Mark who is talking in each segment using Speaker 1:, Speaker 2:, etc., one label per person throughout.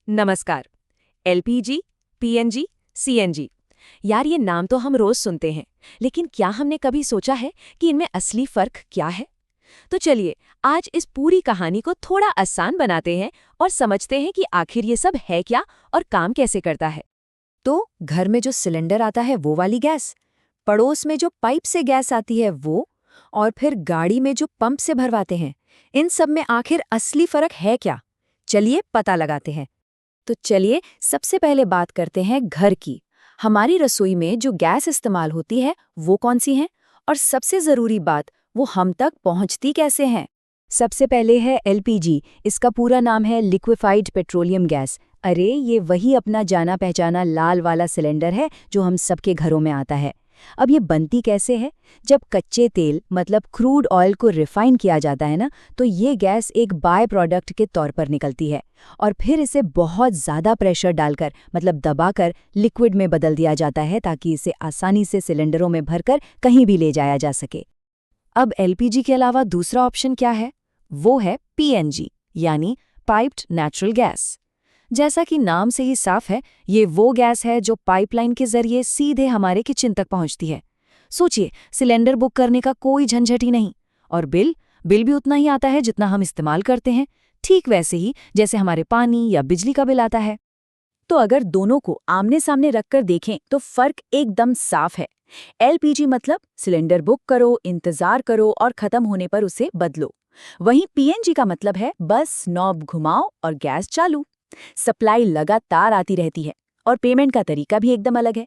Speaker 1: नमस्कार। LPG, PNG, CNG. यार ये नाम तो हम रोज सुनते हैं, लेकिन क्या हमने कभी सोचा है कि इनमें असली फर्क क्या है? तो चलिए आज इस पूरी कहानी को थोड़ा आसान बनाते हैं और समझते हैं कि आखिर ये सब है क्या और काम कैसे करता है।
Speaker 2: तो घर में जो सिलेंडर आता है वो वाली गैस, पड़ोस में जो पाइप से गैस आती है वो, और फिर गाड़ी में जो पंप से भरवाते हैं, इन सब में आखिर असली फर्क है क्या? चलिए पता लगाते हैं। तो चलिए सबसे पहले बात करते हैं घर की। हमारी रसोई में जो गैस इस्तेमाल होती है वो कौन सी है, और सबसे जरूरी बात, वो हम तक पहुंचती कैसे हैं? सबसे पहले है एलपीजी। इसका पूरा नाम है लिक्विफाइड पेट्रोलियम गैस। अरे ये वही अपना जाना पहचाना लाल वाला सिलेंडर है जो हम सबके घरों में आता है। अब ये बनती कैसे है? जब कच्चे तेल मतलब क्रूड ऑयल को रिफाइन किया जाता है ना, तो ये गैस एक बाय प्रोडक्ट के तौर पर निकलती है और फिर इसे बहुत ज़्यादा प्रेशर डालकर मतलब दबाकर लिक्विड में बदल दिया जाता है ताकि इसे आसानी से सिलेंडरों में भरकर कहीं भी ले जाया जा सके। अब एलपीजी के अलावा दूसरा ऑप्शन क्या है? वो है पीएनजी यानी पाइप्ड नेचुरल गैस। जैसा कि नाम से ही साफ है, ये वो गैस है जो पाइपलाइन के जरिए सीधे हमारे किचन तक पहुंचती है। सोचिए, सिलेंडर बुक करने का कोई झंझट ही नहीं, और बिल भी उतना ही आता है जितना हम इस्तेमाल करते हैं, ठीक वैसे ही जैसे हमारे पानी या बिजली का बिल आता है। तो अगर दोनों को आमने सामने रखकर देखें तो फर्क एकदम साफ है। एलपीजी मतलब सिलेंडर बुक करो, इंतजार करो और खत्म होने पर उसे बदलो। वहीं पीएनजी का मतलब है बस नॉब घुमाओ और गैस चालू। सप्लाई लगातार आती रहती है और पेमेंट का तरीका भी एकदम अलग है।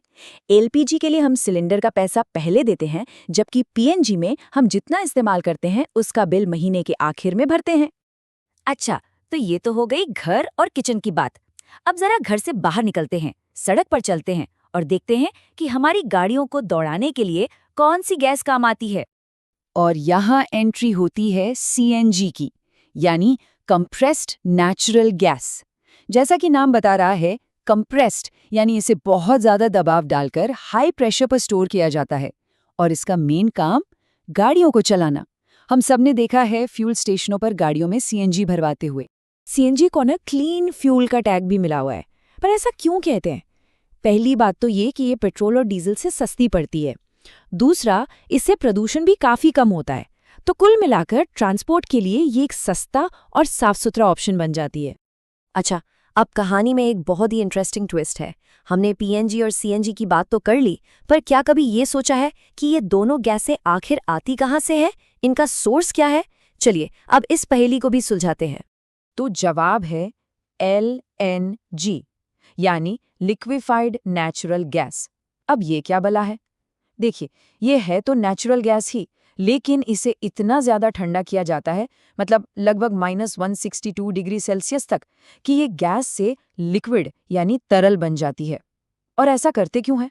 Speaker 2: एलपीजी के लिए हम सिलेंडर का पैसा पहले देते हैं, जबकि पीएनजी में हम जितना इस्तेमाल करते हैं उसका बिल महीने के आखिर में भरते हैं। अच्छा, तो ये तो हो गई घर और किचन की बात। अब जरा घर से बाहर निकलते हैं, सड़क पर चलते हैं और देखते हैं कि हमारी गाड़ियों को दौड़ाने के लिए कौन सी गैस काम आती है। और यहाँ एंट्री होती है सीएनजी की, यानी कंप्रेस्ड नेचुरल गैस। जैसा कि नाम बता रहा है, कंप्रेस्ड यानी इसे बहुत ज्यादा दबाव डालकर हाई प्रेशर पर स्टोर किया जाता है, और इसका मेन काम गाड़ियों को चलाना। हम सबने देखा है फ्यूल स्टेशनों पर गाड़ियों में सीएनजी भरवाते हुए। सीएनजी को ना क्लीन फ्यूल का टैग भी मिला हुआ है, पर ऐसा क्यों कहते हैं? पहली बात तो ये कि ये पेट्रोल और डीजल से सस्ती पड़ती है। दूसरा, इससे प्रदूषण भी काफी कम होता है। तो कुल मिलाकर ट्रांसपोर्ट के लिए ये एक सस्ता और साफ सुथरा ऑप्शन बन जाती है।
Speaker 1: अच्छा, अब कहानी में एक बहुत ही इंटरेस्टिंग ट्विस्ट है। हमने पीएनजी और सीएनजी की बात तो कर ली, पर क्या कभी ये सोचा है कि ये दोनों गैसें आखिर आती कहाँ से है? इनका सोर्स क्या है? चलिए अब इस पहेली को भी सुलझाते हैं।
Speaker 2: तो जवाब है एलएनजी यानी लिक्विफाइड नेचुरल गैस। अब ये क्या भला है? देखिए, ये है तो नेचुरल गैस ही, लेकिन इसे इतना ज्यादा ठंडा किया जाता है, मतलब लगभग -162 डिग्री सेल्सियस तक, कि ये गैस से लिक्विड यानी तरल बन जाती है। और ऐसा करते क्यों है?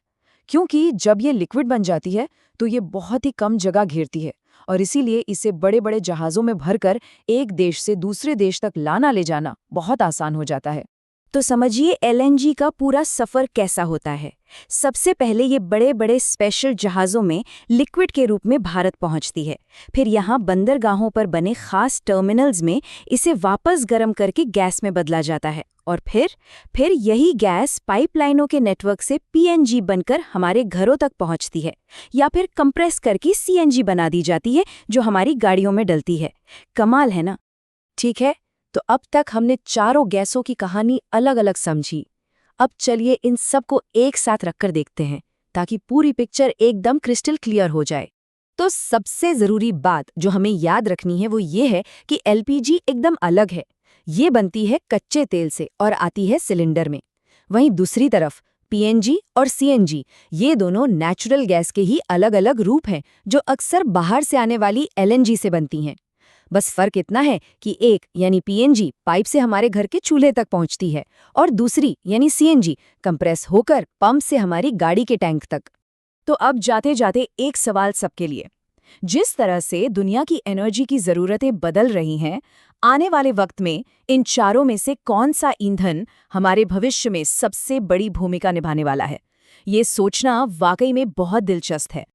Speaker 2: क्योंकि जब ये लिक्विड बन जाती है तो ये बहुत ही कम जगह घेरती है, और इसीलिए इसे बड़े बड़े जहाज़ों में भरकर एक देश से दूसरे देश तक लाना ले जाना बहुत आसान हो जाता है।
Speaker 1: तो समझिए एलएनजी का पूरा सफर कैसा होता है। सबसे पहले ये बड़े बड़े स्पेशल जहाज़ों में लिक्विड के रूप में भारत पहुंचती है। फिर यहाँ बंदरगाहों पर बने खास टर्मिनल्स में इसे वापस गर्म करके गैस में बदला जाता है, और फिर यही गैस पाइपलाइनों के नेटवर्क से पीएनजी बनकर हमारे घरों तक पहुंचती है, या फिर कंप्रेस करके सीएनजी बना दी जाती है जो हमारी गाड़ियों में डलती है। कमाल है ना? ठीक है, तो अब तक हमने चारों गैसों की कहानी अलग अलग समझी। अब चलिए इन सब को एक साथ रखकर देखते हैं ताकि पूरी पिक्चर एकदम क्रिस्टल क्लियर हो जाए। तो सबसे जरूरी बात जो हमें याद रखनी है वो ये है कि एलपीजी एकदम अलग है। ये बनती है कच्चे तेल से और आती है सिलेंडर में। वहीं दूसरी तरफ पीएनजी और सीएनजी, ये दोनों नेचुरल गैस के ही अलग अलग रूप हैं जो अक्सर बाहर से आने वाली एलएनजी से बनती हैं। बस फर्क इतना है कि एक यानी पीएनजी पाइप से हमारे घर के चूल्हे तक पहुंचती है, और दूसरी यानी सीएनजी कंप्रेस होकर पंप से हमारी गाड़ी के टैंक तक। तो अब जाते जाते एक सवाल सबके लिए। जिस तरह से दुनिया की एनर्जी की ज़रूरतें बदल रही हैं, आने वाले वक्त में इन चारों में से कौन सा ईंधन हमारे भविष्य में सबसे बड़ी भूमिका निभाने वाला है? ये सोचना वाकई में बहुत दिलचस्प है।